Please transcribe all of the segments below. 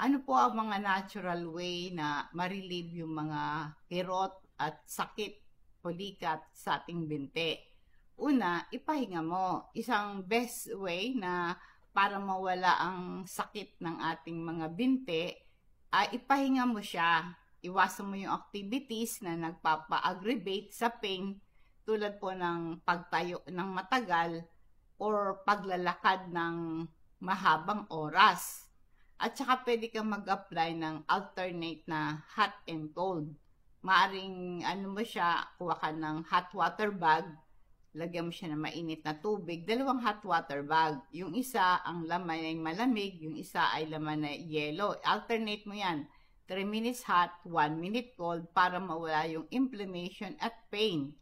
Ano po ang mga natural way na ma-relieve yung mga kirot at sakit, pulikat sa ating binti? Una, ipahinga mo. Isang best way na para mawala ang sakit ng ating mga binti, ay ipahinga mo siya. Iwasan mo yung activities na nagpapa-aggravate sa pain tulad po ng pagtayo ng matagal or paglalakad ng mahabang oras. At saka pwede kang mag-apply ng alternate na hot and cold. Maaring ano mo siya, kuha ka ng hot water bag, lagyan mo siya ng mainit na tubig, dalawang hot water bag. Yung isa, ang laman ay malamig, yung isa ay laman na yelo. Alternate mo yan. 3 minutes hot, 1 minute cold para mawala yung inflammation at pain.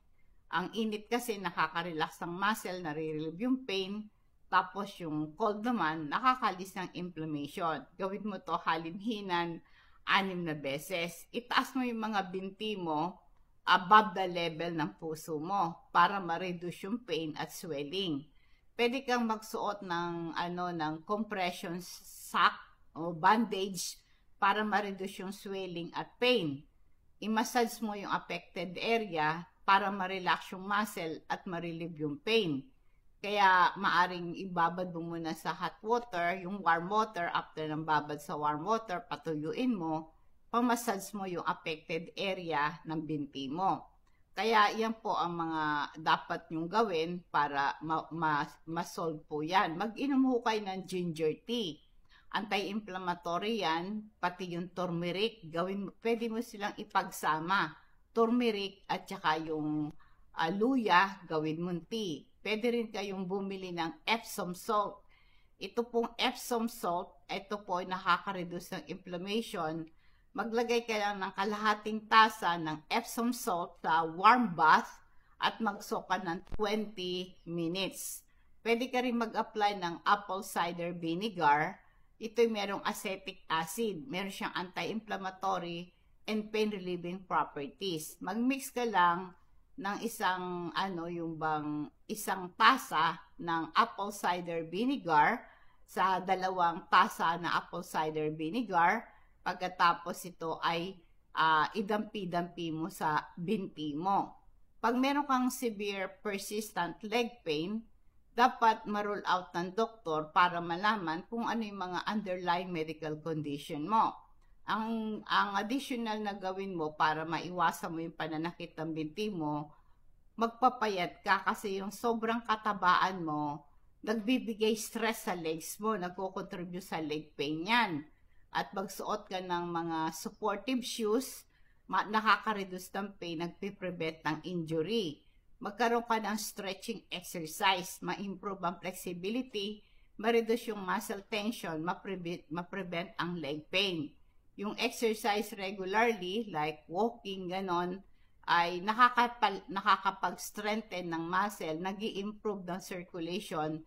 Ang init kasi nakaka-relax ng muscle, nare-relieve yung pain. Tapos yung cold naman, nakakalis ng inflammation. Gawin mo to halimhinan 6 na beses. Itaas mo yung mga binti mo above the level ng puso mo para ma-reduce yung pain at swelling. Pwede kang magsuot ng compression sack o bandage para ma-reduce yung swelling at pain. I-massage mo yung affected area para ma-relax yung muscle at ma-relieve yung pain. Kaya maaring ibabad mo muna sa hot water, yung warm water, after ng babad sa warm water, patuyuin mo, pamassage mo yung affected area ng binti mo. Kaya yan po ang mga dapat nyong gawin para ma-solve po yan. Mag-inom ho kayo ng ginger tea. Anti-inflammatory yan, pati yung turmeric, pwede mo silang ipagsama. Turmeric at saka yung luya, gawin mong tea. Pwede rin kayong bumili ng Epsom salt. Ito pong Epsom salt, ito po ay nakaka-reduce ng inflammation. Maglagay ka lang ng kalahating tasa ng Epsom salt sa warm bath at mag-soak ka ng 20 minutes. Pwede ka rin mag-apply ng apple cider vinegar. Ito'y merong acetic acid. Meron siyang anti-inflammatory and pain-relieving properties. Mag-mix ka lang ng isang tasa ng apple cider vinegar sa 2 tasa na apple cider vinegar. Pagkatapos ito ay idampi-dampi mo sa binti mo. Pag meron kang severe persistent leg pain, dapat ma-rule out ng doktor para malaman kung ano yung mga underlying medical condition mo. Ang additional na gawin mo para maiwasan mo yung pananakit ng binti mo, magpapayat ka kasi yung sobrang katabaan mo, nagbibigay stress sa legs mo, nagko-contribute sa leg pain yan. At magsuot ka ng mga supportive shoes, nakaka-reduce ng pain, nagpiprevent ng injury. Magkaroon ka ng stretching exercise, ma-improve ang flexibility, ma-reduce yung muscle tension, ma-prevent ang leg pain. Yung exercise regularly, like walking, ganon, ay nakakapag-strengthen ng muscle, nag-i-improve ng circulation,